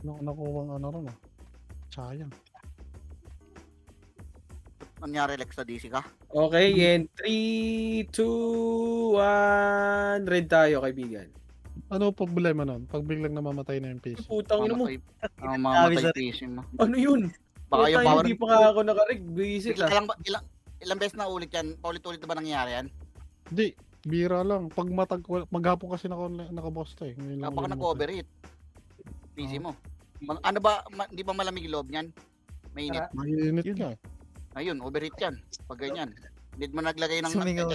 Nakuha ang ano ron ah. Sayang. Nangyari Lex sa DC ka? Okay, and 3, 2, 1. Red tayo, kaibigan. Ano problema nun? Pag biglang namamatay na yung PC. Putang ina mo. Mamatay PC mo. Ano yun? Baka yung Putang power. hindi pa nga ako nakarig. Visit Bigla ah. lang ba, ilang beses na ulit yan? Paulit-ulit na ba nangyayari yan? Hindi, bira lang. Pag maghapon kasi nakabosta eh. Ngayon lang Baka ulit namatay. nag-overheat. PC mo. Ano ba, hindi ba malamig yung loob niyan? Mainit. Mainit Yun. ka eh. Ayun, overheat yan. Pag ganyan. Need mo naglagay ng Sumingaw.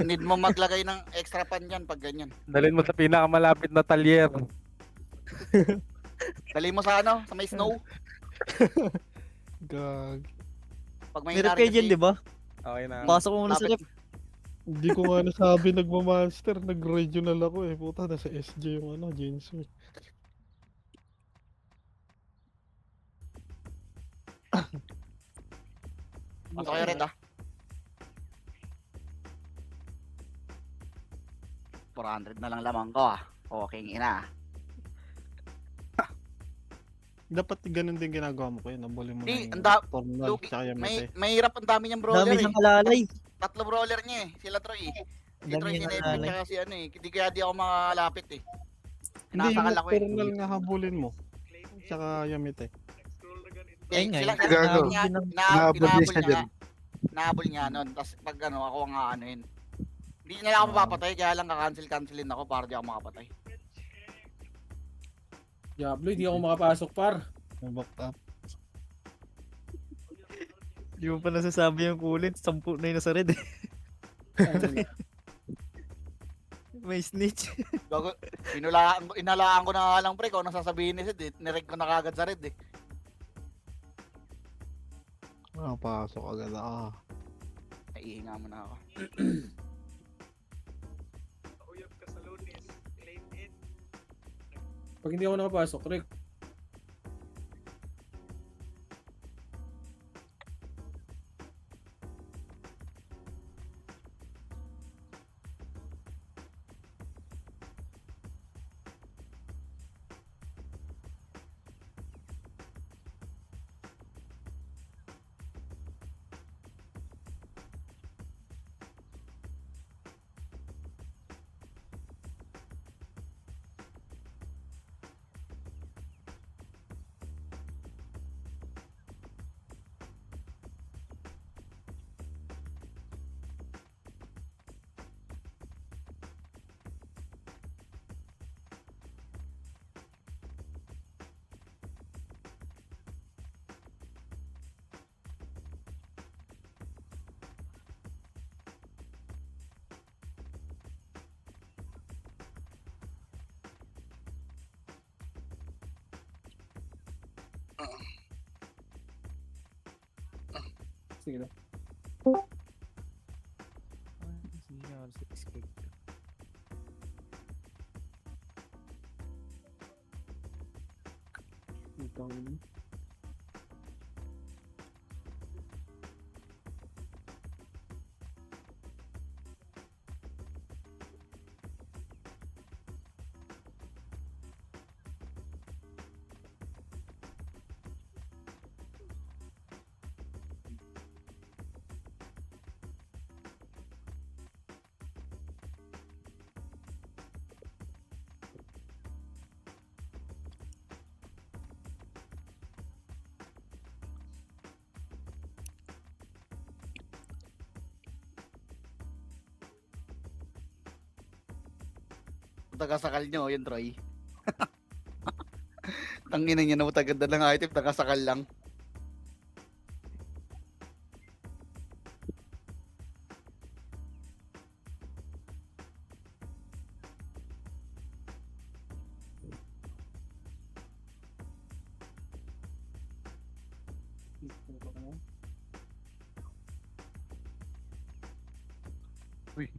need mo maglagay ng extra pan yan pag ganyan. Dalhin mo sa pinakamalapit na talyer. Dali mo sa ano, sa may snow. Gag. Pag may Meron kayo dyan, di ba? Okay na. Pasok mo muna sa Lapit. rep. Hindi ko nga nasabi nagmamonster. Nag-regional ako eh. Puta, nasa SJ yung ano, Jinsu. Pasok kayo red ah. 400 na lang lamang ko ah. Okay, ina. Dapat ganun din ginagawa mo ko yun. Nabuli mo Di, na yung Tornal Luki, tsaka Yamete. may hirap ang dami niyang brawler Dami eh. siyang kalalay. 3 brawler niya eh. Sila Troy eh. Si Dami Troy, si niyang Nevin, kalalay. tsaka si ano eh. Hindi kaya di ako makalapit eh. Hindi, Sinasakal yung ako eh. Tornal nga habulin mo. Tsaka Yamete. Ayun nga, Sila, yung Gago. Naabot siya dyan. nahabol nga nun. Tapos pag ano, ako nga ano yun. Hindi na lang ako mapapatay, kaya lang ka-cancelin ako para di ako makapatay. Diablo, hindi ako makapasok par. Back up. Di mo pa nasasabi yung kulit. 10 na yun nasa red eh. May snitch. Bago, inalaan ko na nga lang pre, kung anong sasabihin ni Sid eh. Nireg ko na kagad sa red eh. Pasok agad ah. Naihinga mo na ako. Pag hindi ako nakapasok, Rick. Sige na. Putang ina. Tagasakal nyo, yun Troy. Tangina niya na mataganda ng item, tagasakal lang. Uy.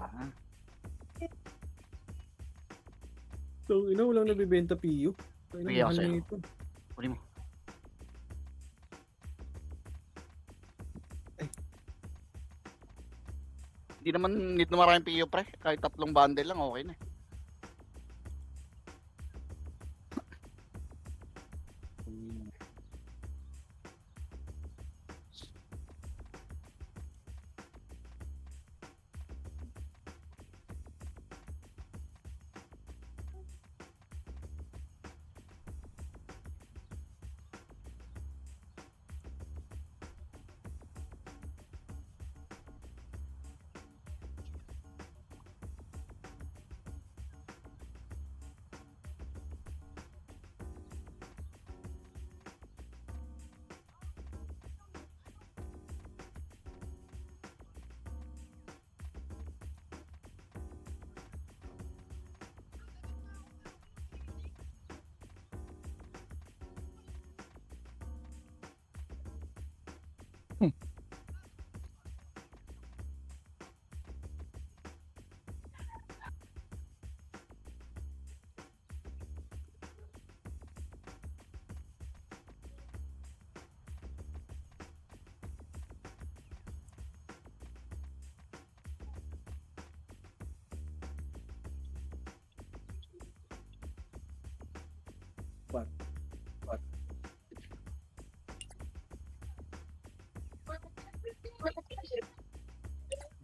Ah, So, walang nabibenta PU. Sige, ako Mahal sa'yo. na ito. kunin mo. Hindi naman need na maraming PO pre. Kahit 3 bundle lang, okay na.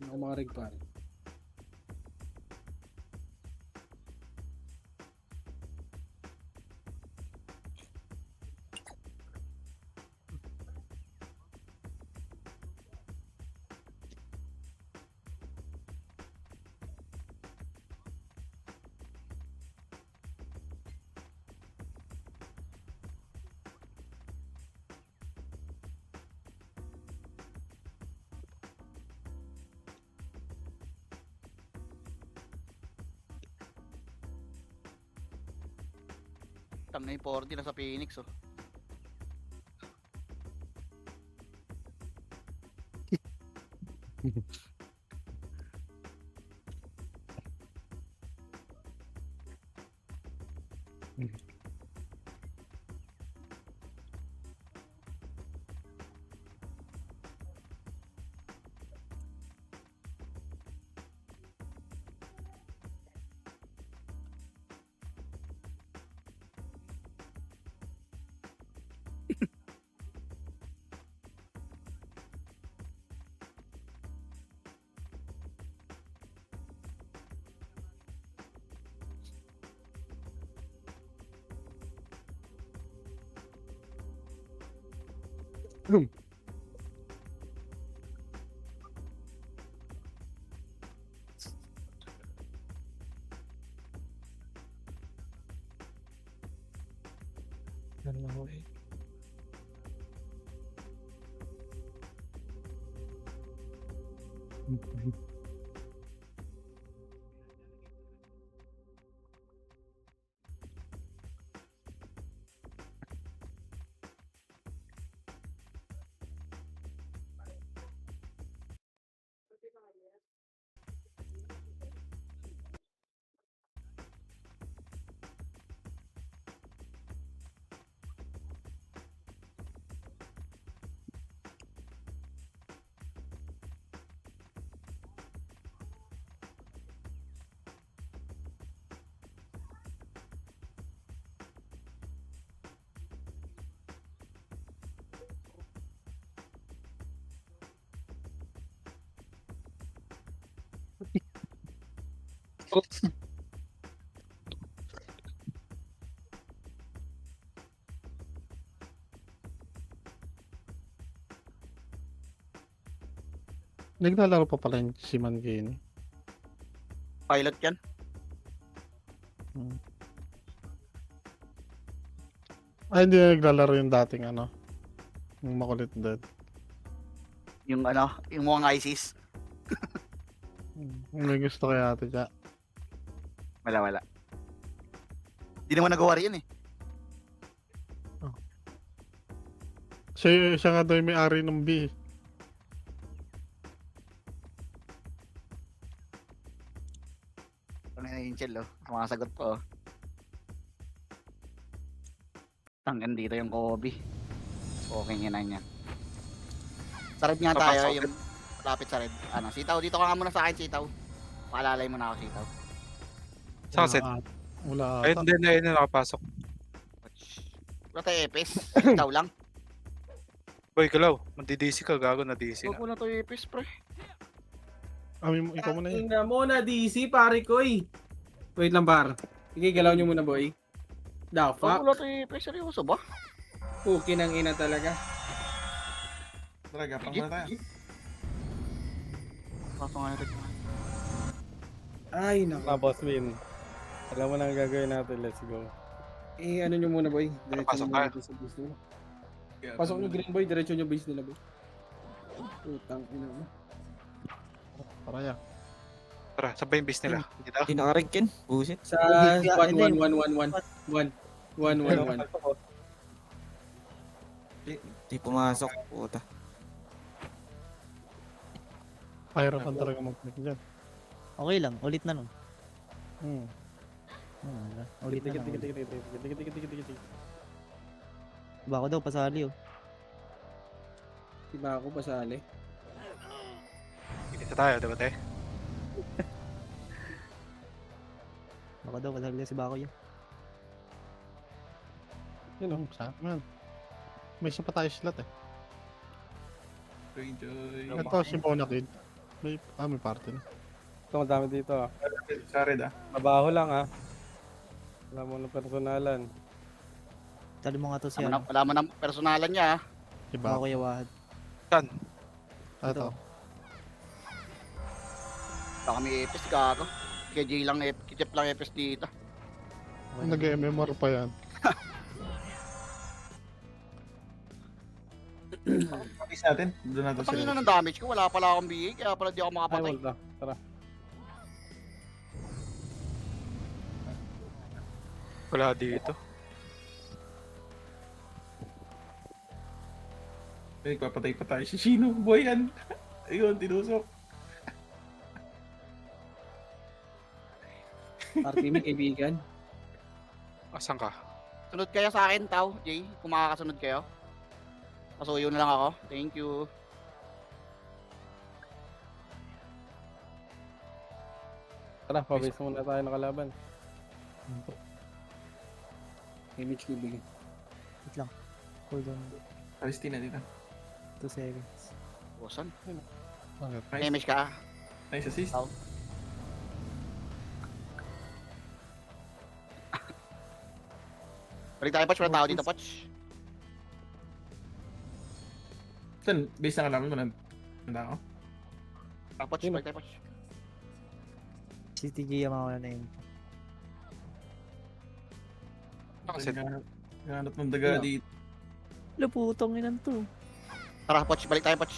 Ako makarig pare. Tangay 4D na sa Phoenix oh. Dalawa eh. Naglalaro pa pala yung si Mangini. Pilot yan. Ay, hindi na naglalaro yung dating ano. Yung makulit din. Yung ano, yung mga ISIS. May gusto kaya ate siya. Wala. Di naman nagawa rin yan eh. Siya nga daw yung may-ari ng B. Idol, oh. Sumasagot po, oh. Tangin dito yung Kobe. Okay nga na niya. Sa red nga tayo, yung lapit sa red. Ano, sitaw, dito ka nga muna sa akin, sitaw. Paalalay mo na ako, sitaw. Wala Sunset. at- Wala Ayun ata. din, ayun na nakapasok. Wala tayo epis, sitaw lang. Boy, galaw. Mandi-DC ka, gago na DC Huwag na. mo na to epis, pre. Ikaw muna yun. Tingnan mo na DC, pare ko eh. Wait lang, par. Sige, galaw nyo muna, boy. The Huwag mo fuck? na to epis, seryoso ba? Puki ng ina talaga. Talaga, pang muna tayo. Kaso nga rin. Ay, naku. Boss Win. Alam mo na ang gagawin natin, let's go. Eh, ano nyo muna, boy? Diretso Pasok nyo tayo. muna sa base nila. Kaya, Pasok nyo, green boy. Diretso nyo base nila, boy. Putang ina mo. Para yan. Tara, sabay yung base nila. Dito. Hindi nakaringkin. Busit. Sa Hindi, 1, hindi. 1, 1, 1, 1. 1, 1, 1. Di pumasok. Puta. Pahirap ka talaga mag-click dyan. Okay lang, ulit na nun. Hmm. Wala. Ulit na Tikit, lang. tikit, tikit, tikit, tikit, tikit, tikit, tikit. Baka daw pasali oh. Diba ako pasali? Dito tayo, diba te? Baka daw pasali si Bako yun. Yun ang sa man. May isa pa tayo slot eh. enjoy. Ito si Bonakid. May party na. Ito, madami dito ah. Sa red ah. Mabaho lang ah. Wala mo ng personalan. Tali mo nga to si Wala mo ng personalan niya, ah. Diba? Bako Yawahad. Saan? Ito. Baka may epis, gago. Kaya J lang, kitip lang epis dito. Nag-MMR pa yan. Pag-is natin. Doon natin Patangin sila. na ng damage ko, wala pala akong BA, kaya pala di ako Ay, makapatay. wala. Tara. Wala dito. May papatay pa tayo si Shino. Boy yan. Ayun, tinusok. Party may kaibigan. Asan ka? Sunod kayo sa akin, Tao, Jay, kung makakasunod kayo. Pasuyo na lang ako. Thank you. Tara, pabase muna tayo ng kalaban. Image ko bigyan. Wait lang. Hold on. Palestina dito. 2 seconds. Busan. Bakit? May image ka. Nice assist. Tao. Balik tayo, Poch. Wala tao dito, Poch. Saan? Base na kalaman mo na. Nanda ako. Poch, balik tayo, Poch. Si TG yung mga na yun. Sunset. Ganap ng daga Yeah. dito. Wala putong inan to. Tara, Poch. Balik tayo, Poch.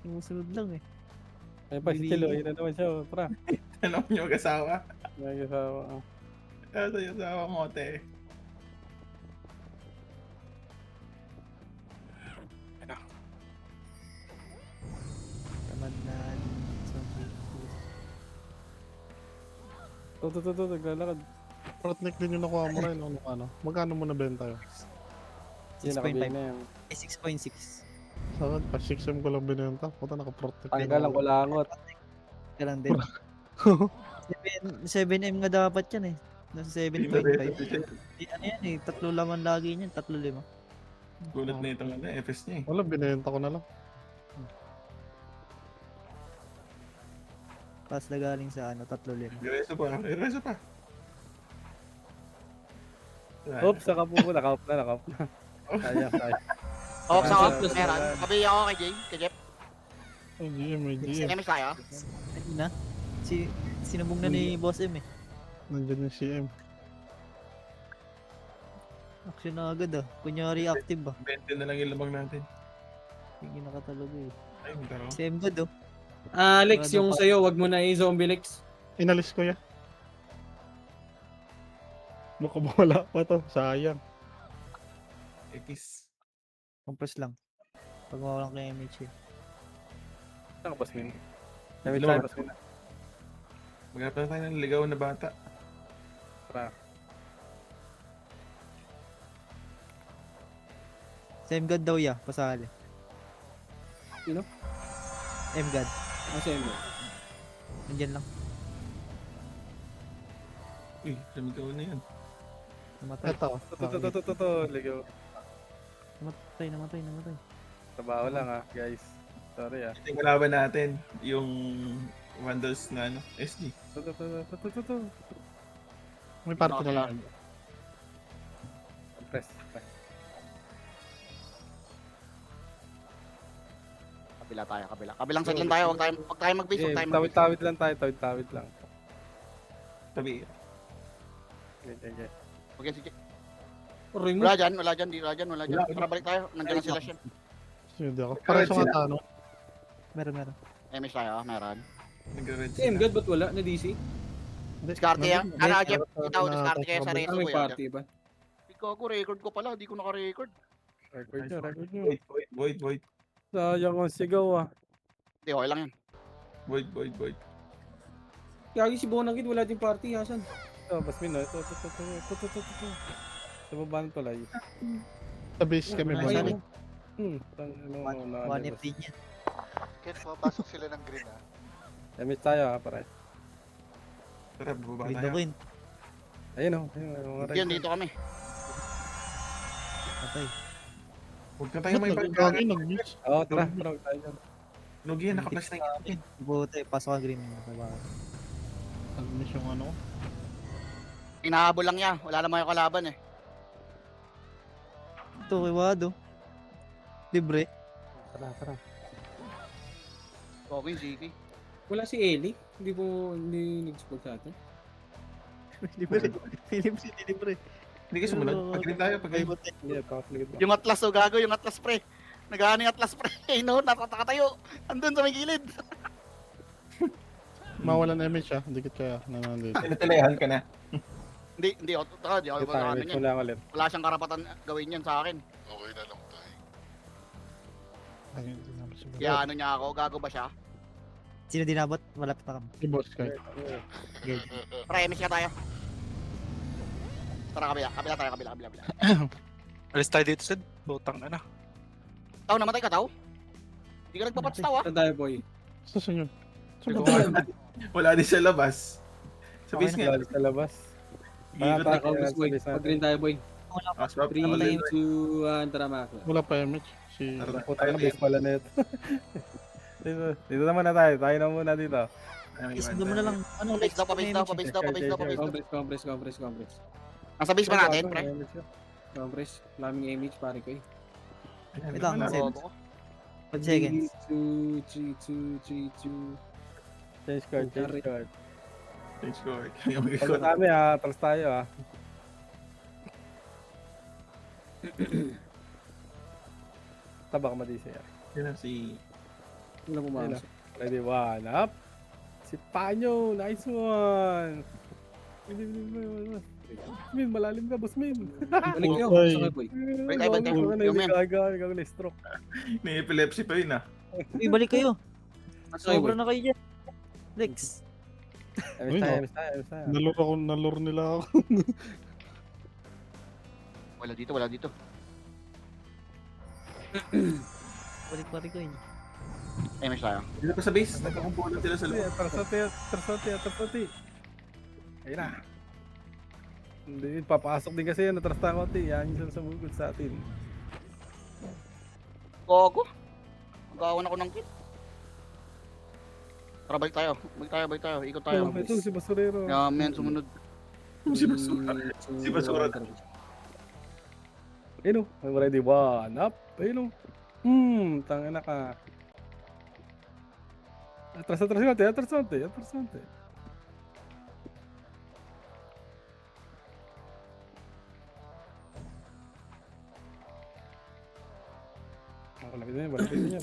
Sumusunod lang eh. Ay pa, si Chilo. Yun na naman siya. Oh. Tara. Alam niyo mag-asawa. Nag-asawa. Oh. Asa yung asawa mo, te. Tamad na zombie. Ito, naglalakad. Protect din yung nakuha mo rin. Ano? Magkano mo nabenta yun? Yun, nakabili 6.5. na yan. Eh, 6.6. Sa akin, pa 6M ko lang binenta. Puta, naka-protect. Tanggal ang kulangot. Ka lang din. 7M nga dapat yan eh. Nasa 7.5. Ano yan eh, 3 laman lagi niyan, 3-5. Gulat na itong FS niya eh. Wala, binenta ko na lang. Tapos na galing sa ano, 3-5. Reso pa. Reso pa. Oops, nakapupo. Nakaup na. Kaya. Oh, sa Plus meron. na. Kabi ako kay Jay, kay Jeff. May GM, may GM. Image tayo. Ano na? Sinubong na ni Boss M eh. Nandyan yung CM. Action na agad ah. Kunyari active ah. 20 na lang yung lamang natin. Hindi nakatalaga eh. Ay, magkaro. Si M good oh. Alex, yung sa'yo, wag mo na i-zombie Lex. Inalis ko yan. Baka wala pa to. Sayang. X. Compress lang. Pag mawalan kay MH eh. Saan ka, boss Min? Kami Lower. tayo, boss Min. Magkakaroon tayo ng ligaw na bata. Sa M-God daw ya, pasali. Sino? M-God. Kasi mo. Nandiyan lang. Uy, lumigaw na yan. Namatay. Ito. Ligaw. Namatay. Trabaho lang ah, guys. Sorry ah. Ito yung kalaban natin. Yung Vandals na ano, SG. May party na lang. Press. Kabila tayo, kabila. Kabilang side lang tayo, huwag tayo mag-base, huwag tayo mag-base. Tawid-tawid lang tayo, tawid-tawid lang. Tabi. Okay. Okay, sige. Aray mo. Wala dyan. Tara, balik tayo. Nandiyan na sila siya. Hindi ako. Para sa mga tanong. Meron. MS tayo, meron. Nag-red Si M-God ba't wala? Na DC? Diskarte yan. Ano, Jeff? Ikaw, diskarte kayo sa reso Ano may ko yan. party ba? Ikaw ko, record ko pala. Di ko naka-record. Record nyo. Void. Sayang ang sigaw ah. Hindi, okay lang yan. Void. Kaya si Bonagid wala din party, Hasan. Ito, Basmin no. Ito. Sa baba ng tulay. Sa base kami ba? Ayun. One FD niya. Ken, pumapasok sila ng green ah. Damage tayo ah, pare. Tara, bubaba Green tayo. ako yun. Ayun o. Ayun, Yun, dito kami. Patay. Huwag na tayo may Ba't pagkakas. nag-miss? Oo, tara. Huwag tayo dyan. Nugi yan, naka-flash na yan. Buti, pasok ang green. Nag-miss yung ano. Inahabol lang niya. Wala naman yung kalaban eh. Ito, kiwado. Libre. Tara. Okay, GP. Wala si Ellie. Hindi nag-support sa atin. Libre. Libre. Hindi kayo sumunod. Pag-green tayo, pag-green. Hindi, pakasligid ba? Yung atlas, oh, gago. Yung atlas, pre. Nag-ano yung atlas, pre. Eh, no, nakatayo. Andun sa may gilid. Mawalan image siya. Dikit kaya nandito. Tinatalayahan ka na. Hindi ako, di ako, Hindi tayo, ano wait yan. mo lang ulit. Wala siyang karapatan gawin yan sa akin. Okay na lang tayo. Kaya ano niya ako, gago ba siya? Sino dinabot? Malapit na kami. Si boss kay. Tara, MS ka tayo. Tara, kabila. Alis tayo dito, Sid. Butang na. Tao, namatay ka, Tao? Hindi ka nagpapats, Tao, ah. Saan tayo, boy? Saan yun? Wala din sa labas. Sa base nga. Wala sa labas. Ikot Tara, na. Focus, boy. Pag-green tayo, boy. Swap 3, na. 2, 1, tara, Mako. Wala pa image. Si... Putang na, base pala na ito. Dito naman na tayo. Tayo na muna dito. Isda mo na lang. Ano, Pabase daw. Compress. Nasa base ba natin, pre? Compress. Laming image, pare ko eh. Wait lang, Wala. Seb. 5 seconds. 2, 3, 2. Change card. Change ko. Kaya may Pag kami ah, atras tayo ah. Tabak madisi ah. Yan si... Wala pumasok. Ready, one, up. Si Panyo, nice one. Min, malalim ka, boss Min. Balik nyo. Boy. Sakay, boy. Wait, ay, bantay. Yung men. Ikaw na stroke. May epilepsy pa yun ah. Ibalik kayo. Sakay, boy. Sobra na kayo dyan. Lex. Uy, Emis tayo. Nalur nila ako. Wala dito. Balik ko yun. MS tayo. Dito pa sa base. Nagkakumpulan sila sa loob. Atrasoti. Ayun na. Hindi, papasok din kasi yan, atras tayo konti. Yan yung sumugod sa atin. Gogo. Magawan ako ng kill. Tara, balik tayo. Ikot tayo. Oh, ito si Basurero. Yan, men, sumunod. Si Basura. Si Basura. Ayun o, I'm ready, one up. Ayun o. Tangina ka. Atras konti.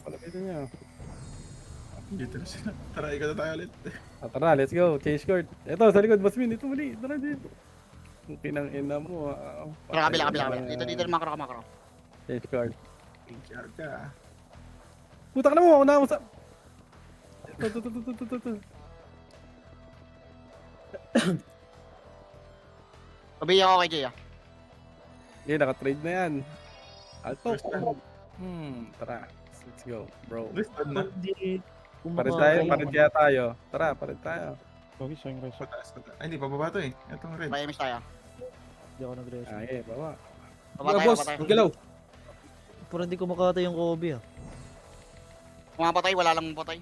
Palapitin niya. Dito na sila. Tara, ikot na tayo ulit. Tara, let's go. Change court. Ito, sa likod, Basmin. Ito muli. Tara dito. Ang pinang ina mo. Tara, kabila. Dito makro. Change court. Picture ka. Puta ka na mo. Ako na ako sa... Ito. Sabihin ako kay Jay ah. Okay, naka-trade na yan. Alto. First round. Tara. Let's go, bro. List na. Hindi. Parin tayo, parin kaya tayo. Tara, parin tayo. Pogi siya yung reso. Pataas, pataas. Ay, hindi, pababa to eh. Itong red. May MS tayo. Hindi ako nag-rest. Ay, baba. Baba Mga tayo, boss, baba tayo. magalaw. Pero hindi ko makata yung Kobe ah. Kung mapatay, wala lang mapatay.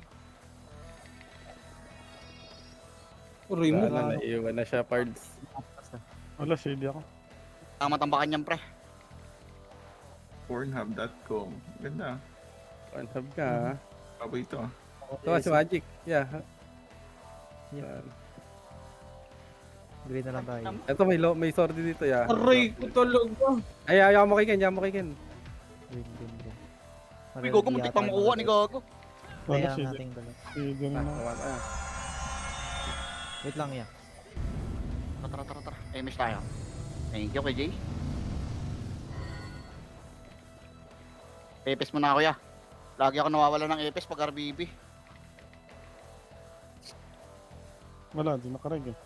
Uroy mo. Wala na, naiiwan na siya, pards. Wala, shady ako. Tama tambakan niyan, pre. Pornhub.com. Ganda. Pornhub ka, ha? Baboy ito ah. Ito si Magic. Yeah. Green na lang tayo. Ito, may sword dito, ya. Aray ko talaga. Ay, ayaw mo kay Ken, ayaw mo kay Ken. Green, green, green. Uy, Gogo, muntik pa makuha ni Gogo. Wala, Kaya ang shady. ating dala. Shady Ah, na. tama tayo. Wait lang ya. Tara. MS tayo. Thank you kay Jay. Epes mo na ako ya. Lagi ako nawawala ng epes pag RBB. Wala, di nakareg eh.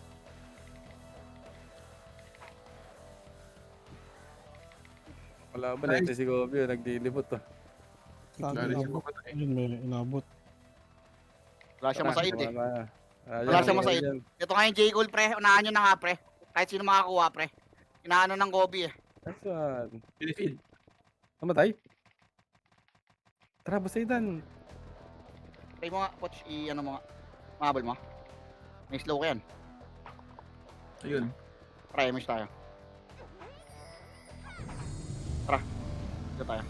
Wala ba, natin si Kobe, nagdilibot to. Klaro siya papatay. Ayun, may inabot. Wala siya masaid eh. Wala Wala siya masaid. Ito nga yung J. Cole pre. Unahan nyo na nga pre. Kahit sino makakuha pre. Inaano ng Kobe eh. Nice one. Pinifeed. Namatay? Tara, Busaydan. Try mo nga, coach. I-ano mo nga. Mabal mo. May slow ka yan. Ayun. Try, miss tayo. Tara. Dito tayo.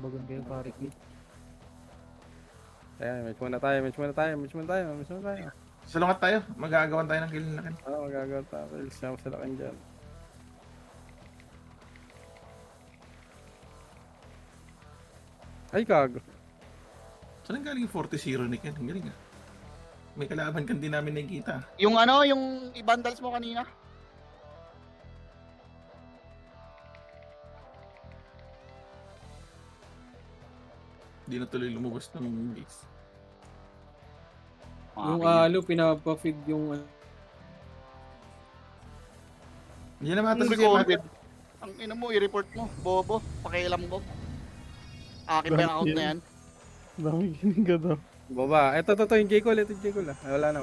Bagon kayo pare. Ayan, match muna tayo. Salungat tayo. Magagawan tayo ng kill na kin. Oo, magagawa tayo. Isama sila kayo dyan. Ay, kago. Saan ang galing yung 40-0 ni Ken? Ang galing ah. May kalaban kan din namin nakikita. Yung ano, yung i-bundles mo kanina. Hindi na tuloy lumabas ng base. Yung Ah, alo, pinapafeed yung... Hindi na mata Ang si COVID. Ang ina mo, i-report mo. Bobo. Pakialam ko. Akin ba yung account na yan? Dami gininga daw. Baba. Ito, yung J-Call. Ito yung J-Call. Wala na.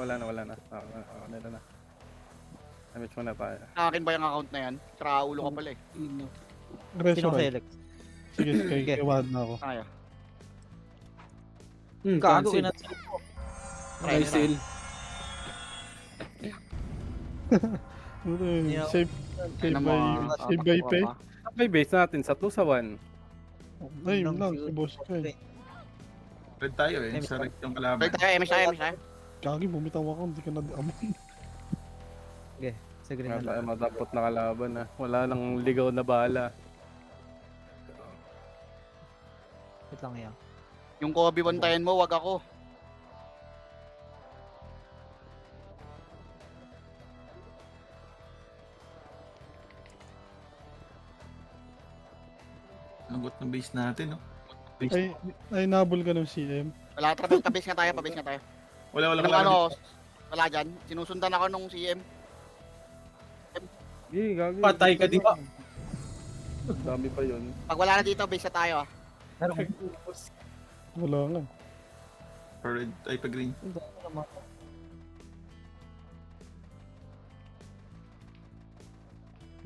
Nito na. Match muna tayo. Akin ba yung account na yan? Tsaka ulo ka pala eh. Reso Sino right. select? Sige, kay Wad na ako. Kaya. Kago Cancel. kinat. Okay, sale. Ano yun? Yeah. Save Ano mo, save by pay. May base natin sa 2 sa 1. Ay, yun lang, si boss ko eh. Red tayo eh. Sa red yung kalaban. Balik tayo, MS tayo. Kagi, bumitaw ako, hindi ka na amon. Sa green na Wala lang. madapot na kalaban na. Wala nang ligaw na bala. Wait lang ya. Yung Kobe bantayan mo, wag ako. Lagot ng base natin, no? Ay, nabol ka ng CM. Wala, pabis nga tayo. Wala Ano, kalaban. wala dyan. Sinusundan ako nung CM. Gagi. Patay ka, di ba? Dami pa yun. Pag wala na dito, base na tayo ah. Wala nga. Pa red, ay pa green.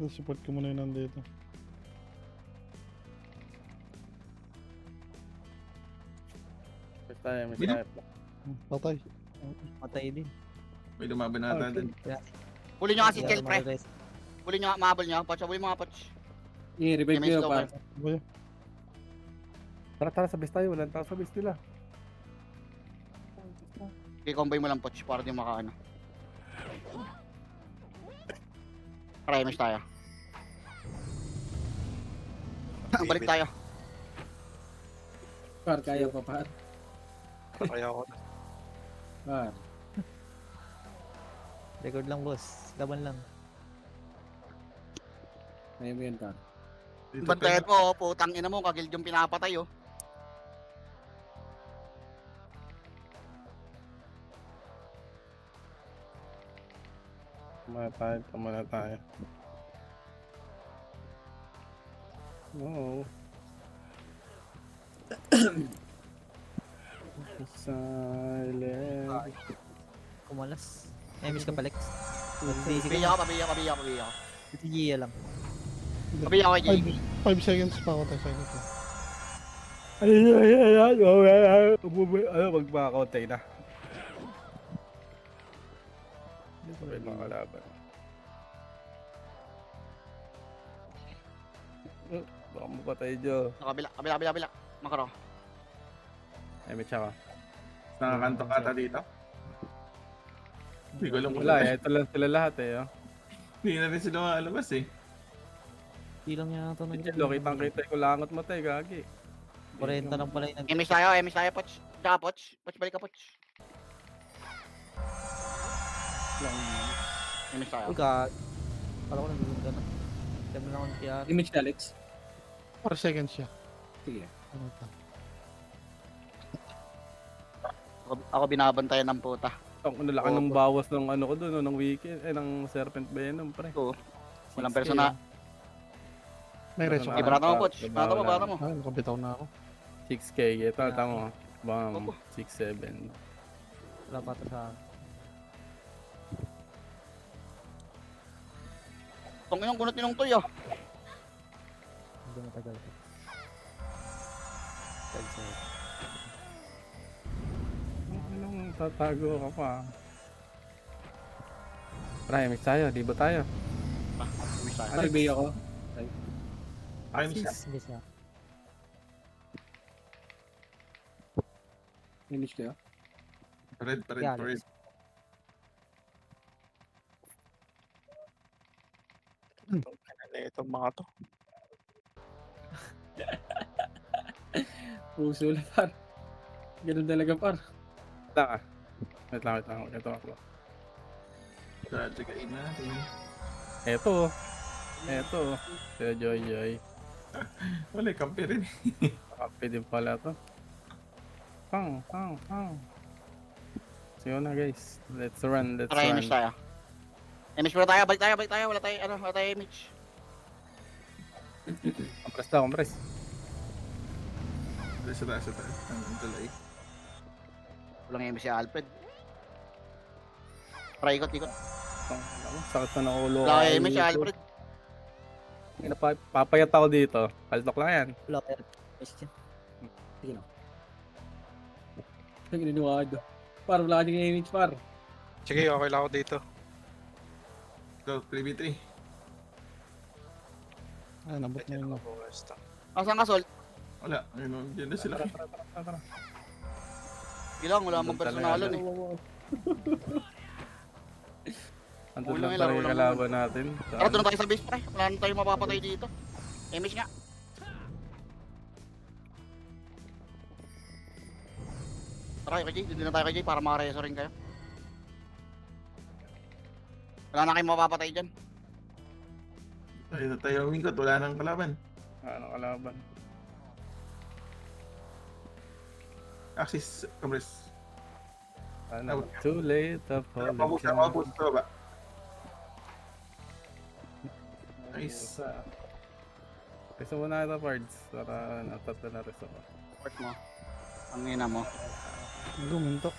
Support ko muna yun nandito. Match tayo. Patay. Matay din. May lumaban nata din. Huli nyo nga si Kaya Chel, pre. mag-rest. Huli nyo nga, mahabol nyo. Poch, huli mo nga, Poch. I-revive May nyo slow pa. ka. Tara, sa base tayo. Wala tao sa base nila. I-combine mo lang, Poch, para di makaano. Premise tayo. Balik tayo. Par, kaya pa par. Kaya ako na. Par. Record lang boss. Laban lang. Kaya mo yan, par. Dito Bantayan mo, oh, putang ina mo, kagil yung pinapatay, oh. Tama na tayo. Oo. Silent. Kumalas. Miss ka pa, Lex. Pabiya ko, pabiya ko, pabiya ko, pabiya ko. Si Gia lang. Pabiya ko, Jay. 5 seconds pa ako tayo sa inyo. Ano, magpapakotay na. Hindi pa rin makalaban. Baka mapatay dyan. Kabila, kabila, kabila, kabila. Makaro. May siya ka. Nakakanto ka ata dito. Hindi ko alam kung Wala eh, ito lang sila lahat eh. Oh. Hindi na rin sila makalabas eh. Di lang yata nag- Lo, kitang-kita ko langot matay, gagi. 40 lang pala yung nag- Emis tayo, Poch. Tsaka, Poch. Poch, balik ka, Poch. Emis tayo. Uy, ka. Kala ko nag-gunda na. Kami lang ang kiyari. Image na, Alex. 4 seconds siya. Sige. Ano pa? Ako binabantayan ng puta. Ang laki ng bawas ng ano ko doon, ng weekend, ng Serpent Venom, pre. Oo. Walang 6K, persona. May reso Eh, ka. barato mo, Poch. Barato mo, barato mo. Ah, nakabitaw na ako. 6K, ito, tama. Bam, Opo. 6-7. Wala pa ito sa akin. Tong yung kunot ninong toy, ah. Hindi matagal ito. Anong tatago ka pa? Tara, mix tayo, di ba tayo? Emis tayo. Ano bay ako? Ayun siya. Hindi siya. Image kayo? Red pa red Yeah, pa red. Ano itong mga to? Puso lang, par. Ganun talaga, par. Wait lang. Ito ako. Tragikain natin. Ito. Sila Joy. Wala, kampi rin. Kape din pala to. Pang. So yun na guys. Let's run. Tara, Emis tayo. Emis muna tayo, balik tayo. Wala tayo, Emis. Compress. Sa taas. Ang talay. Walang Emis si Alfred. Tara, ikot. Sakit na ng ulo. Wala kay Emis si Alfred. Papayat ako dito. Paltok lang yan. Wala pa ito. Sige na. Ang ininuwado. Par, wala ka din image, par. Sige, okay lang ako dito. Go, 3v3. Ah, nabot na yun. Asan ka, Sol? Wala, ayun, dyan na sila. Tara. Ilang, wala mong personalan eh. Andun Ulang lang ilaw, pa rin ulang kalaban natin. Tara, doon na tayo sa base, pre. Wala na tayo mapapatay dito. Emis nga. Tara, kay Jay. Doon na tayo kay Jay para makareso rin kayo. Wala na kayong mapapatay dyan. Ayun na tayo umikot, wala nang kalaban. Ano kalaban? Axis, compress. Ano? Too late. Mabus sa baba. Nice. Reso mo na ito, Pards. Para natatlo na reso mo. Support mo. Ang ina mo. Gumintok.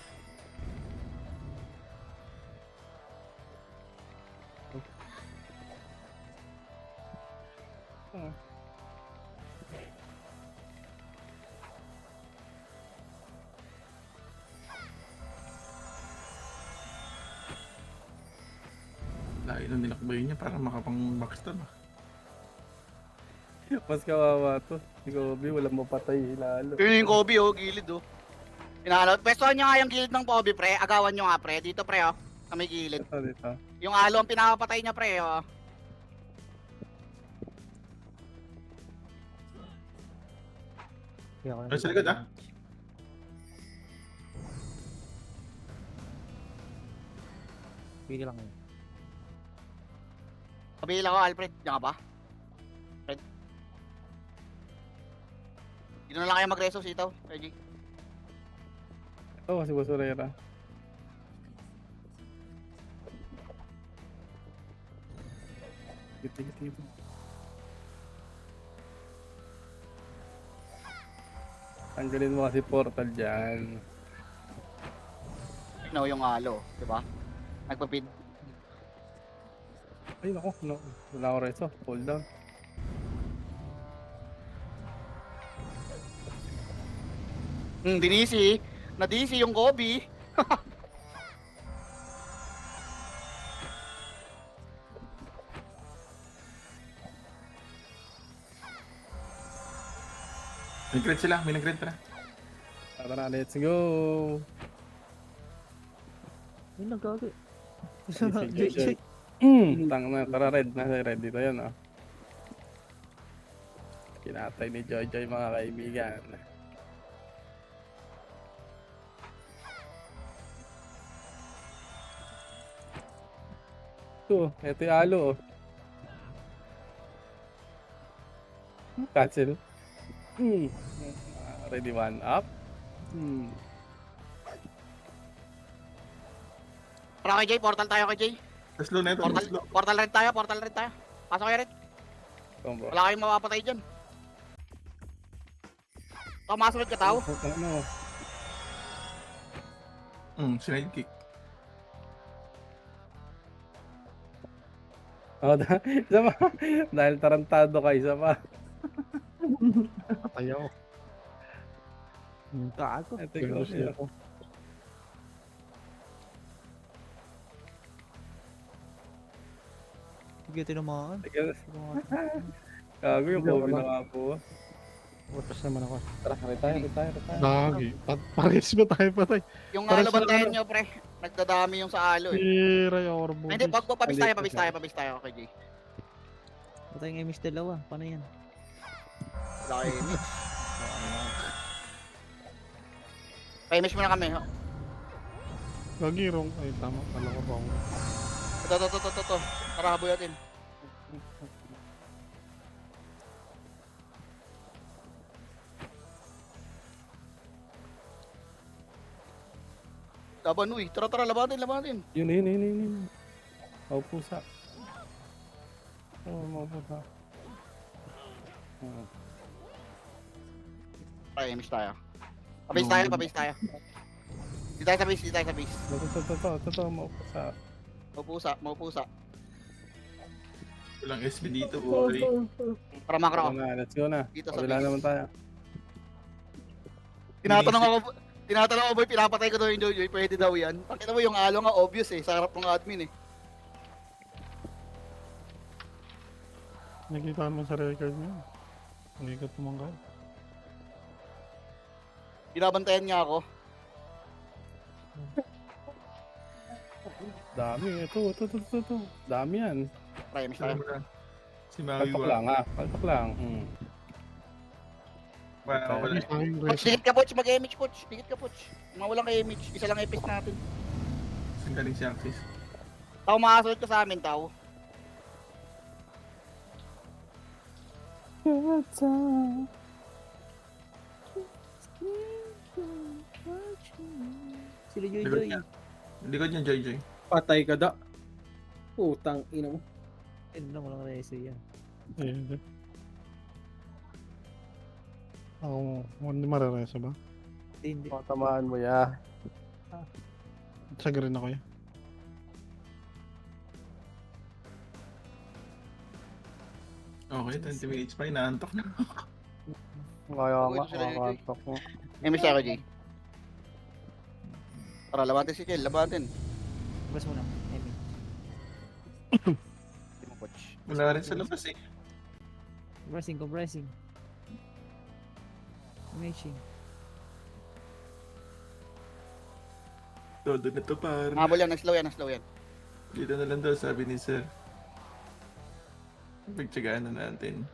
Lahat nung ninakbay niya para makapang backstab. Mas kawawa to. Si Kobe, walang mapatay lalo. Yun yung Kobe, oh. Gilid, oh. Pinakalaw. Pwestuhan nyo nga yung gilid ng Kobe, pre. Agawan nyo nga, pre. Dito, pre, oh. Sa may gilid. Dito. Yung alo ang pinakapatay niya, pre, oh. Kaya ako Ay, sa likod, ah. Pili lang yun. Kabila ko, Alfred. Diyan ka ba? Alfred. Dito na lang kayo mag-reso, sitaw. Kay Jay. Ito, si Basurera. Dito. Tanggalin mo kasi portal dyan. No, yung halo, di ba? Nagpapid. Ay, nako. No, wala ko reso. Hold down. Dinisi. Nadisi yung Kobe. May nag-red sila, may nag-red pa na. Tara, let's go. Yun lang gago. Joy. Tang na, tara red. Nasa red dito yan, oh. Kinatay ni Joy mga kaibigan. Ito yung halo, oh. Cancel. Ready one up. Tara kay Jay, portal tayo kay Jay. Slow na ito, slow. Portal red tayo. Pasok kayo red. Combo. Wala kayong mapapatay dyan. Masunod ka tao. Ano? Sinide kick. Oh, isa pa. Dahil tarantado ka, isa pa. Patay ako. Gago. Ito yung ako. Sige, tinamaan. Gago yung Kobe na nga po. Watas naman ako. Tara, retire. Lagi. Pares ba tayo patay? Yung Para halo sa bantayan nyo, pre. Nagdadami yung sa halo eh. Tira yung orbo. Hindi, pabis tayo kay Jay. Patay nga yung Miss dalawa. Paano yan? Wala kayo image. Pa-image muna kami. Gagirong. Ay, tama. Kala ko ba ako? Ito. Tara, haboy natin. Laban, uy. Tara, labatin. Yun. Maupusa. Maupusa. Pa-image tayo. Pabis tayo. Di tayo sa base. Ito, maupusa. Maupusa. Walang SB dito, boy. Para makro. Let's go na. Dito sa Kabila base. naman tayo. Tinatanong ko boy, pinapatay ko daw yung Joy, pwede daw yan. Pakita mo yung alo nga obvious eh, sa harap ng admin eh. Nakita mo sa record niya. Hindi ka tumanggal. Binabantayan niya ako. Dami. Ito. Dami yan. Primes tayo. Si Maui Palpak lang ha. Palpak lang. Wala. Poch, dikit ka Poch, mag-image Poch. Mawalang ka-image, isa lang epic natin. Saan galing si Axis? Tao, makasunod ka sa amin, tao. Sila Joy. Likod niya, Joy. Patay ka da. Putang ina mo. Ayun lang, walang reso yan. Hindi. Ako, hindi mararesa ba? Hindi. Tamaan mo ya. Sagrin ako yan. Okay, 20 minutes pa, inaantok na. Kaya Okay, sila yun, Joy. makakantok mo. Image tayo, Jay. Tara, labatin si Kel, labatin. Bas mo na. Emi. Hindi mo Poch. Wala rin sa labas eh. Compressing. Imaging. Todo na to, par. Habol yan, nag-slow yan. Dito na lang daw, sabi ni Sir. Pagtsagaan na natin.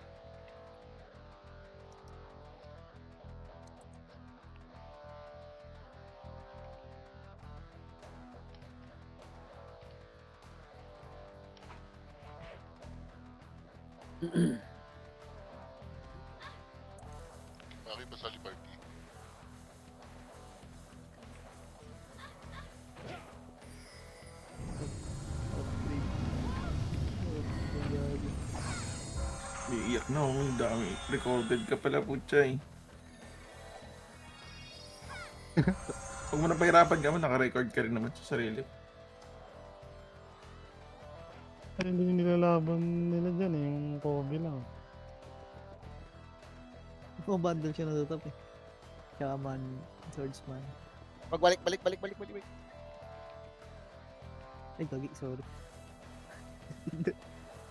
Bakit ba sa Liberty? No, ang dami. Recorded ka pala, putya eh. Huwag mo na pahirapan ka mo, naka-record ka rin naman sa sarili. Ay, hindi yung nilalaban nila dyan eh, yung Kobe lang. Bumabundle siya na tutop eh. Tsaka man, swordsman. Balik. Ay, gagi, sorry.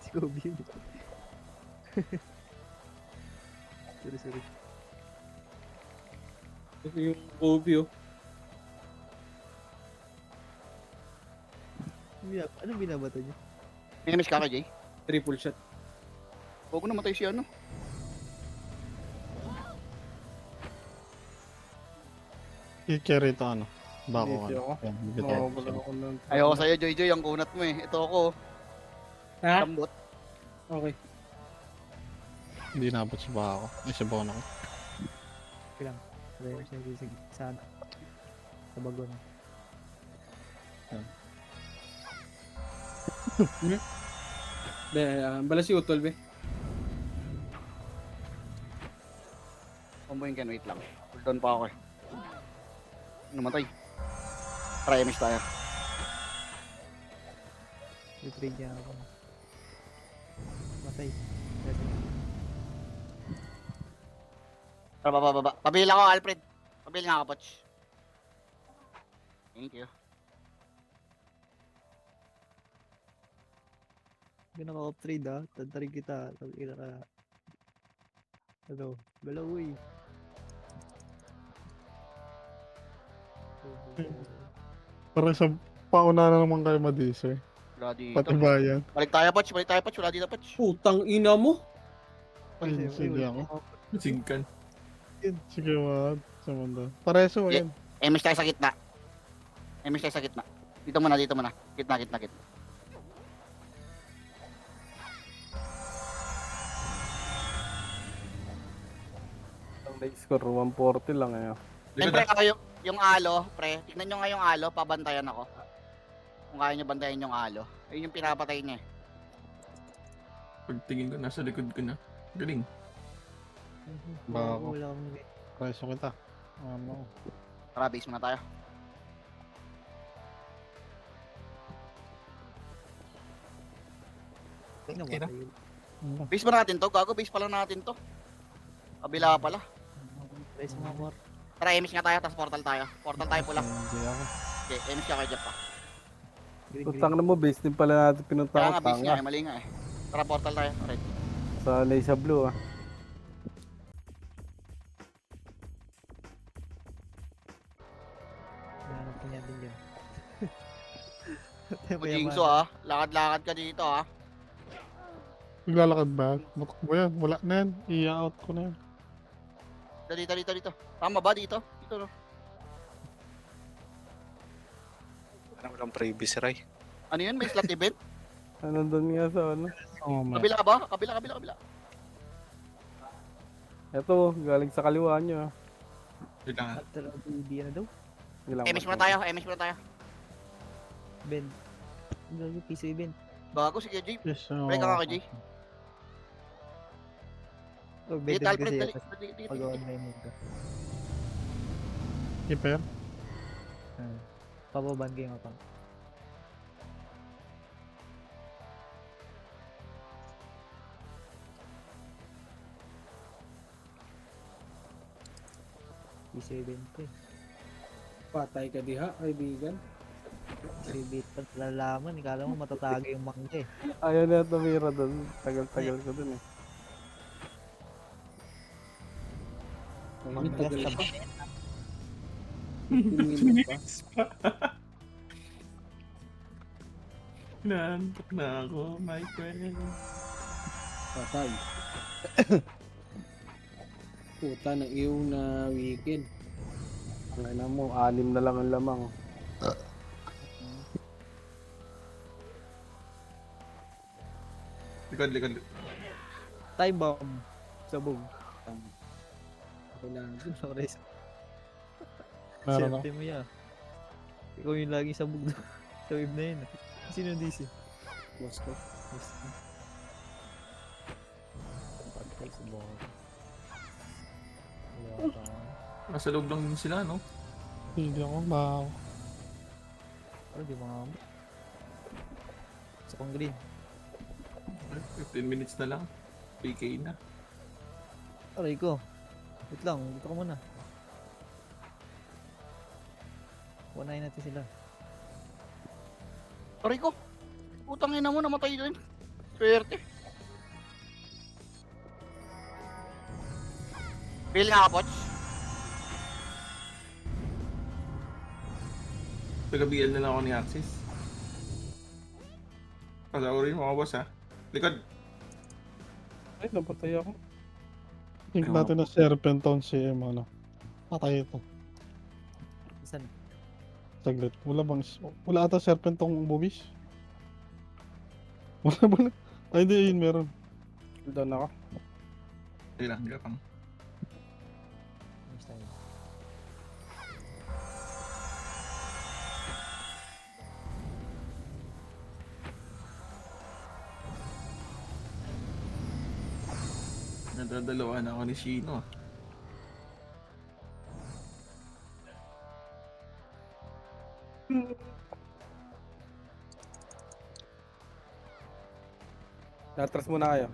Si Kobe yun. Sorry. Ito yung Kobe, oh. Anong binabato niya? Minimiss ka ka, Jay. Triple shot. Huwag ko namatay si ano. I-carry ito ano. Bako Hindi ano. ako. Yan, bigyan tayo. Mawawala ako ng... Ayoko sa'yo, Joy. Ang kunat mo eh. Ito ako. Ha? Lambot. Okay. Hindi nabot si Bako. Ay, si Bono ko. Sabi siya sige. Sana. Sa bagon. Bala si Utol, be. Pambuhin ka, wait lang. Hold on pa ako eh. Namatay. Try miss tayo. Retrade niya ako. Matay. Tara, baba. Pabil ako, Alfred. Pabil nga ako, Poch. Thank you. Hindi naka-off trade ah. Tantarin kita. Tagina ka. Ano? Galaw uy. Parang sa pauna na naman kayo madisay. Wala dito. Pati bayan. Balik tayo, Poch. Wala dito, Poch. Putang ina mo. Ay, sige ako. Singkan. Sige, wad. Sa mundo. Pareso, Yeah. yan. Miss tayo sa gitna. Miss tayo sa gitna. Dito muna. Gitna. Ang na-score, 140 lang eh. Siyempre kayo, yung alo, pre. Tignan nyo nga yung alo, pabantayan ako. Kung kaya nyo bantayan yung alo. Ayun yung pinapatay niya eh. Pagtingin ko, nasa likod ko na. Galing. Bako. Wala akong nag- Pareso kita. Ano? Tara, base muna tayo. Tingnan mo. Okay na. tayo. Base ba natin to? Gago, base pala natin to. Kabila pala. Price mga war. Tara, emis nga tayo, tapos portal tayo. Portal tayo pula. Hindi ako. Okay, emis ka kay Jeff pa. Green. Tutang na mo, base din pala natin pinunta Kaya ko. nga, base nga Tanga. eh, mali nga eh. Tara, portal tayo. Red. Sa Lisa Blue ah. Hanap ko niya din dyan. Mujingso ah. Lakad-lakad ka dito ah. Naglalakad ba? Matakbo yan. Wala na yan. I-out ko na yan. Dito. Tama ba dito? Dito no. Parang walang previous, Ray. Ano yun? May slot event? Ano doon nga sa ano? Oh, man. Kabila ba? Kabila. Eto, galing sa kaliwa nyo ah. Kailangan. At talaga hindi na daw. Ilang Emis muna tayo. Ben. Gago, piso event. Bago, sige Jay. Yes, Break ka kay Jay. Oh, Dito, better Alfred, kasi dali. yan. Dali. Pag-online mo ka. Keeper. Papaban kayo nga pa. Piso event ko eh. Patay ka diha, kaibigan. 3-bit pa lalaman. Ikala mo matatago yung mangga eh. Ayaw na tumira doon. Tagal-tagal ko doon eh. Ang tagal Sa pa. Naantok na ako, my friend. Patay. Puta ng iyong na weekend. Ang ina mo, 6 na lang ang lamang. Likod. time bomb. Sabog. Kailangan. Sorry. Meron ako. Serte mo yan. Ikaw yung laging sabog sa wave na yun. Sino DC? Boss ko. Wala pa. Nasa loob lang din sila, no? Hindi ako ma... Pero di mga... Sa kong green. 15 minutes na lang. PK na. Aray ko. Wait lang, dito ko muna. Unahin natin sila. Aray ko. Putang ina mo, namatay din. Swerte. Pili nga ka, Poch. Tagabihan na lang ako ni Axis. Pasaurin mo ako, boss, ha? Likod! Ay, napatay ako. Think natin na Serpentown si ano. Patay ito. Isan? Saglit. Wala ata Serpentown movies? Wala. Ay, hindi, yun meron. Doon ako. Hindi lang, gapang. Next time. Nadadalawa na ako ni Shino, ah. Natras muna kayo.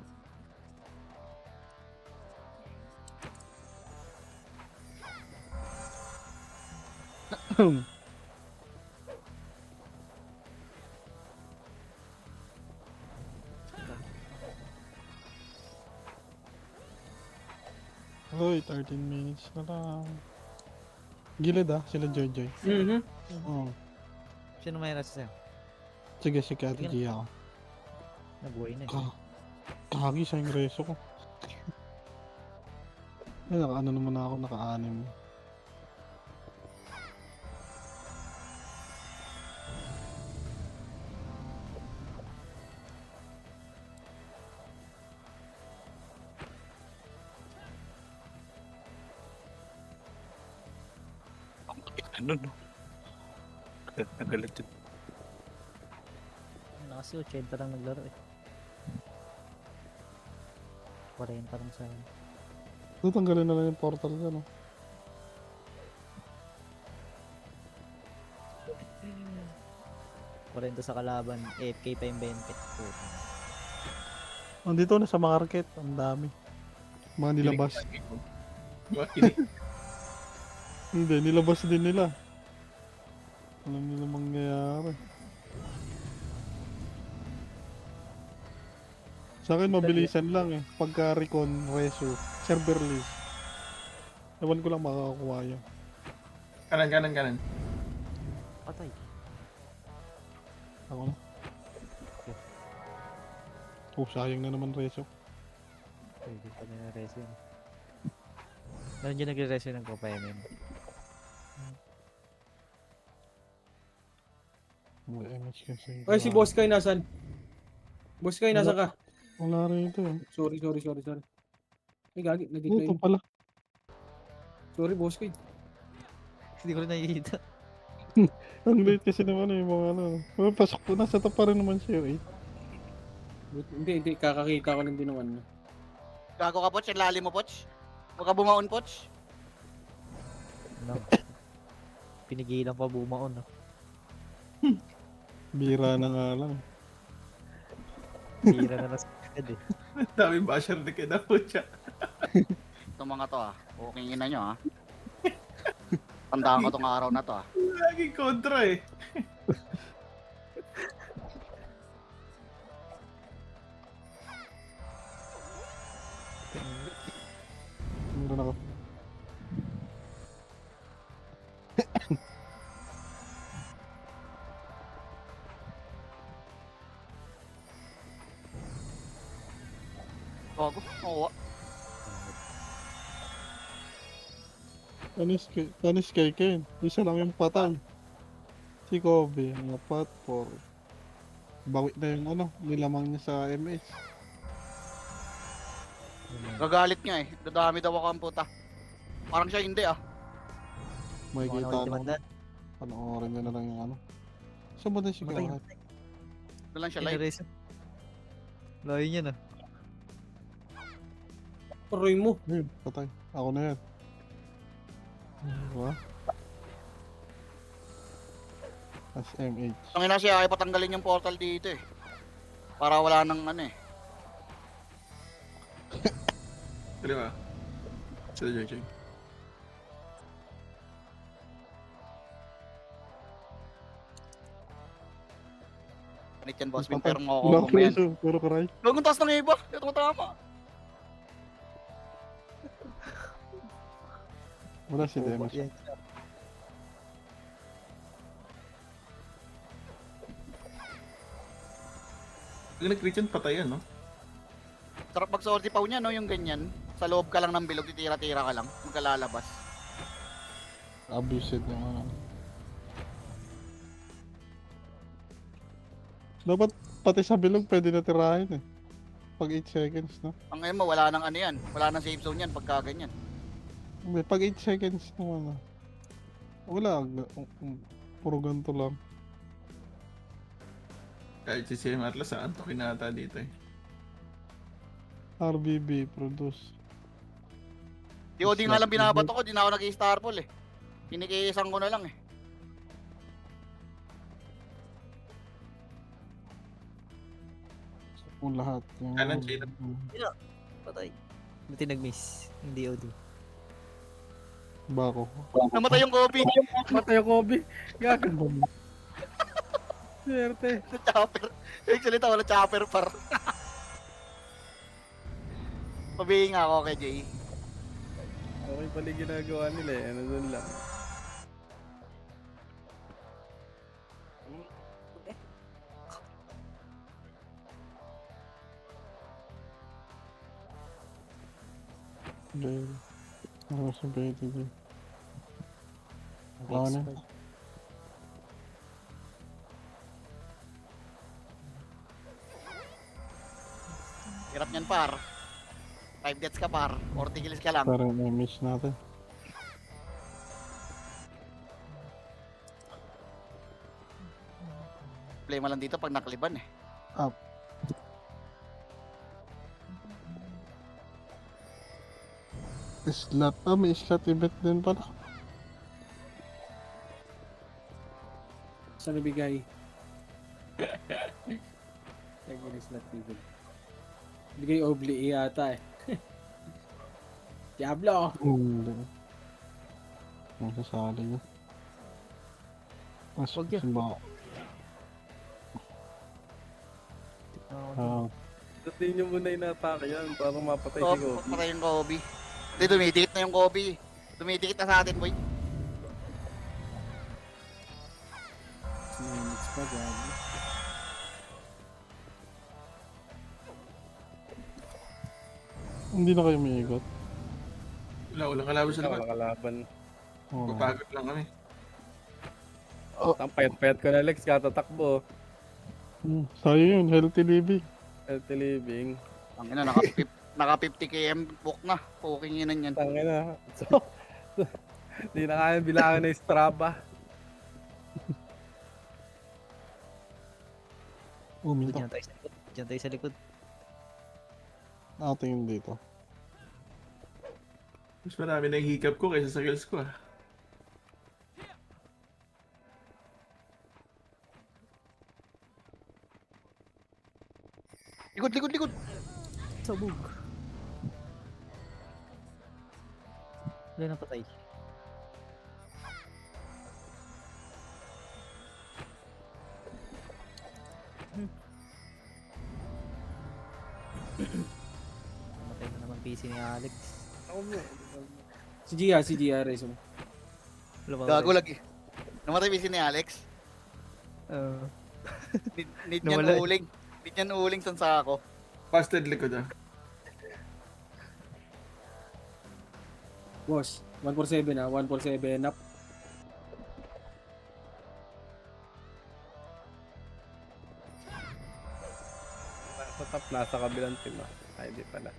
Hoy, 13 minutes na lang. Gilid sila Joy. Mhm. Oo. Sino may rasa sa'yo? Sige, si Kati G ako. Nabuhay na eh. Kagi sa yung reso ko. Ay, naka-ano naman ako, naka-anim. Ano no? Nagalit yun. Ano kasi 80 lang naglaro eh. 40 lang sa akin. Tutanggalin na lang yung portal ka, no? Korento sa kalaban, AFK pa yung 20. Puta. Andito na sa market, ang dami. Mga nilabas. Makinig. Hindi, nilabas din nila. Alam nila mangyayari. Sa akin mabilisan lang eh. Pagka recon, reso, server list. Ewan ko lang makakakuha yun. Kanan. Patay. Ako na. Oh, sayang na naman reso. Pwede pa na reso yun. Meron dyan nagre-reso ng Copa MM. May MH kasi. Ay, si Boss Kai nasan? Boss Kai, nasan ka? Wala rin ito eh. Sorry. Ay, gagi, Ito nag-decline. pala. Sorry, Boss Kai. Hindi ko rin nakikita. Ang late kasi naman yung mga ano. Oh, pasok po, nasa top pa rin naman siya eh. Hindi, kakakita ko lang din naman. Gago ka, Poch. Ang lalim mo, Poch. Huwag ka bumaon, Poch. No. Pinigilan pa bumaon. No? Bira na nga lang. Hira na nasa agad eh. Daming basher na kaya po siya. Itong mga to, okay na nyo, Tandaan ko tong araw na to, Laging kontra eh. Meron ako. Gago. Oo. Tanis kay Ken. Isa lang yung patay. Si Kobe, ang apat, 4. Bawi na yung ano, nilamang niya sa MS. Gagalit nga eh. Dadami daw ako ang puta. Parang siya hindi May Mga kita nawal na. demandan. Panoorin nyo na lang yung ano. Saan ba na si Matay. Gahat? Doon lang siya live. Pinareso. Layo niya na. Aray mo. Ayun, patay. Ako na yan. Diba? SMH. Ang ina siya ay patanggalin yung portal dito eh. Para wala nang ano eh. Di ba? Sila Joy. Panit yan boss, pero Wala makukuha ko mo yan. preso, puro karay. Gagong taas ng iba, ito tama. Wala si Demas. Yan. Pag nag-crit yun, patayan, no? Sarap mag-sorty paw niya no, yung ganyan. Sa loob ka lang ng bilog, titira-tira ka lang, magkalalabas. Abused yung ano. Dapat pati sa bilog pwede na tirahin eh. Pag 8 seconds, no? Ang ngayon mo, wala nang ano yan, wala nang safe zone yan pagka ganyan. Hindi, pag 8 seconds naman ah. Wala, puro ganito lang. Kahit si CM Atlas, antokin na ata dito eh. RBB, produce. Di o di nga lang binabato ko, di na ako nag-star pull eh. Pinikiisang ko na lang eh. Kung lahat. Yung, Kanan, Chino. Patay. Buti nag-miss. Hindi OD. Bako. Namatay yung Kobe. Matay yung Kobe. Gago. Swerte. Sa chopper. Actually ito, wala chopper par. Pabihin nga ako kay Jay. Okay pala yung ginagawa nila eh. Ano dun lang. Dahil. Ano sa pwede dyan? Ako na. Hirap niyan par. 5 deaths ka par. 40 kills ka lang. Parang na-miss natin. Problema lang dito pag nakaliban eh. Slot. Ah, may slot event din pala. Saan nabigay? Nag-inis na TV. Bigay Obli yata eh. Diablo! Hindi. Ang sasali niya. Mas Wag yan. simba. Ah, Datin nyo muna yung atake yan para mapatay So, si Kobe. patay yung Kobe. Hindi, dumidikit na yung Kobe. Dumidikit na sa atin boy. Minutes pa gabi. hindi na kayo may igot. Walang kalaban sa labas. Wala kalaban. Oh. Papagod lang kami. Ang payat-payat ko na Lex, katatakbo. Sayo yun, healthy living. Healthy living. Ang ina, naka 50 km book na. Puking inan yan. Tangin na. So, di na kaya bilangan na yung Strava. Uminto. Diyan tayo sa likod. Diyan tayo sa likod. Nakatingin dito. Mas marami na yung hiccup ko kaysa sa kills ko ah. Likod, likod, likod. Sabog. Wala na patay. Matay na naman PC ni Alex. Si GR, resume. Wala pa Gago patay. lagi. Namatay busy ni Alex. Need Nawala niyan eh. uling. Need niyan uling sa ako. Fasted likod ah. Boss, 147 na, 147 up. Sa top, nasa kabilang team ah. Ay, di pala.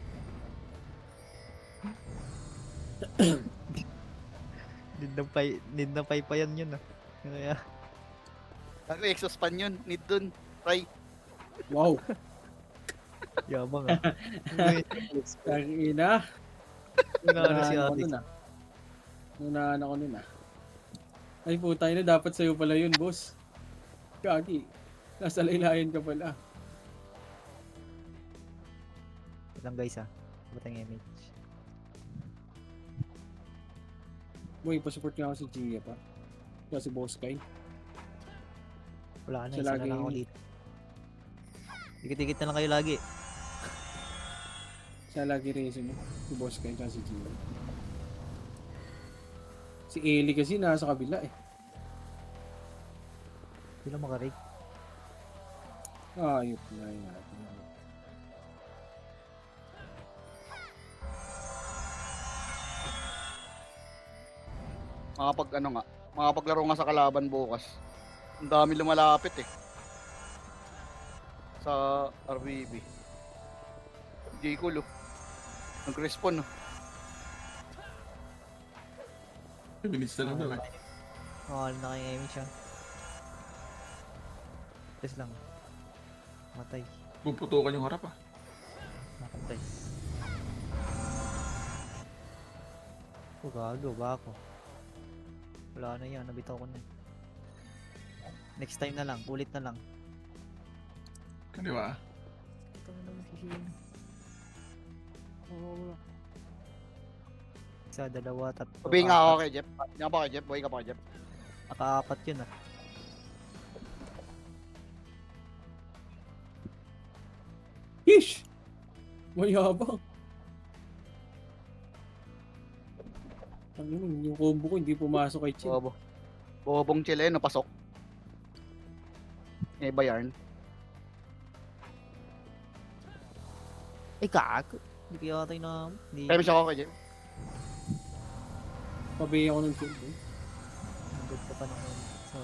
Need na pay pa yan yun ah. Kaya, Gago, exospan yun. Need dun. Try. Wow! Yabang ah. Ang ina. Nanalo si Unahan ako Alex. nun, ah. Unahan ako nun, ah. Ay, putay na. Dapat sa'yo pala yun, boss. Kagi. Nasa laylayan ka pala. Wait lang guys ah. Batang image. Boy, pa-support nga ako si Gia pa. Kaya si Boss Kai. Wala na, Siya isa na lagi- lang ako dito. Dikit-dikit na lang kayo lagi. Siya lagi reason mo. Si Boss Kai kaya si Gia. Si Eli kasi nasa kabila eh. Hindi lang makarig. Ayop na yun. Makapag ano nga, makapaglaro nga sa kalaban bukas. Ang dami lumalapit eh. Sa RBB. J. Cool oh. Nag-respawn oh. Bilis na lang daw eh. Mahal na kayong image ah. Press lang. Matay. Puputukan yung harap ah. Nakapress. Oh, gago ba ako? Wala na yan, nabitaw ko na. Next time na lang, ulit na lang. Kaliwa. Ito na naman hihihin. Isa, dalawa, tatlo. Sabihin nga ako apat. kay Jeff. Hindi ka pa kay Jeff, buhay ka pa kay Jeff. Nakaapat yun ah. Ish! Mayabang. Ano yung combo ko hindi pumasok kay Chin. Bobo. Bobong chileno, pasok. Eh, bayarn. Ay, gago. Hindi kaya tayo na... Hindi. Kaya ako kay Jeff. Pabihin ako ng Chin. Nandun ka pa ng... So...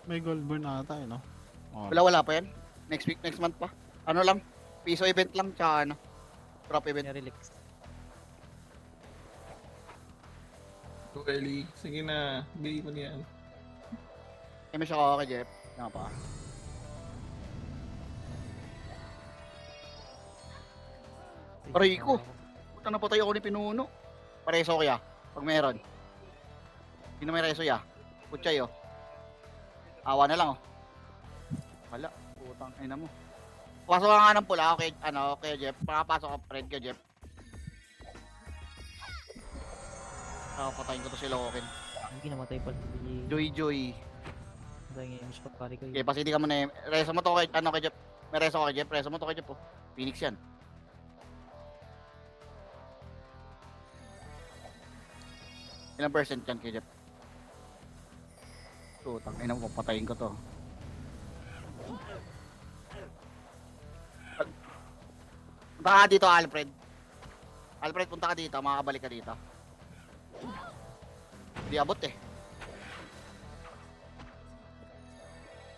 May gold burn ata eh, no? Oh. Wala pa yan. Next week, next month pa. Ano lang, piso event lang, tsaka ano, drop event. Relax. So, Ellie, sige na. Bili mo niyan. Eh, may ako kay Jeff. Nga pa. Aray ko. Puta na patay ako ni Pinuno. Pareso kaya, pag meron. Sino may reso ya? Putchay oh. Awa na lang oh. Wala, putang ina mo. Pasok ka nga ng pula, okay, ano, kay Jeff. Pakapasok ka friend kay Jeff. Patayin ko to si Loken. Hindi namatay pala. Joy. Matay nga image pagkari ko. Okay, pasiti ka muna eh. Reso mo to kay, ano, kay Jeff. May reso ka kay Jeff, reso mo to kay Jeff oh. Phoenix yan. Ilang percent yan kay Jeff? Putang ina mo, papatayin ko to. Punta ka dito, Alfred. Alfred, punta ka dito, makakabalik ka dito. Hindi abot eh.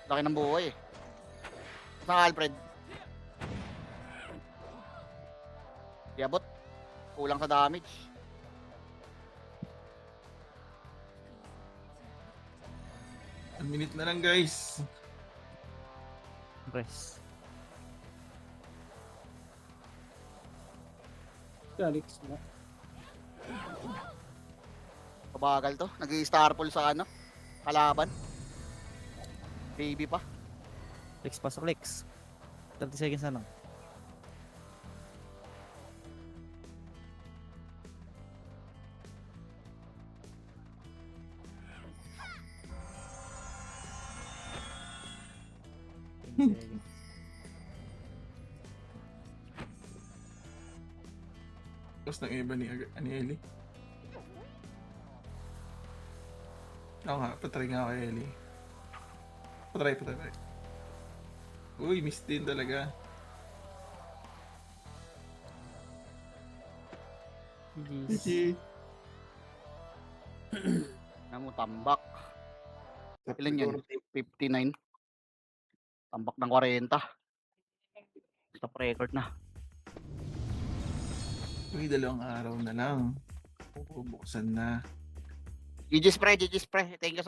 Laki ng buhay eh. Punta ka, Alfred. Hindi abot. Kulang sa damage. One minute na lang guys. Press. Si Alex na. Pabagal to. Nag-i-star pull sa ano. Kalaban. Baby pa. Lex, pasok Lex. 30 seconds na lang. Tapos ng iba ni Ellie. Oo nga, patry nga ako kay Ellie. Patry. Uy, miss din talaga. GG's. GG. Ano mo, tambak. Stop Ilan yun? record. 59. Tambak ng 40. Stop record na. Uy, 2 araw na lang. Bubuksan na. GG's pre. Thank you sa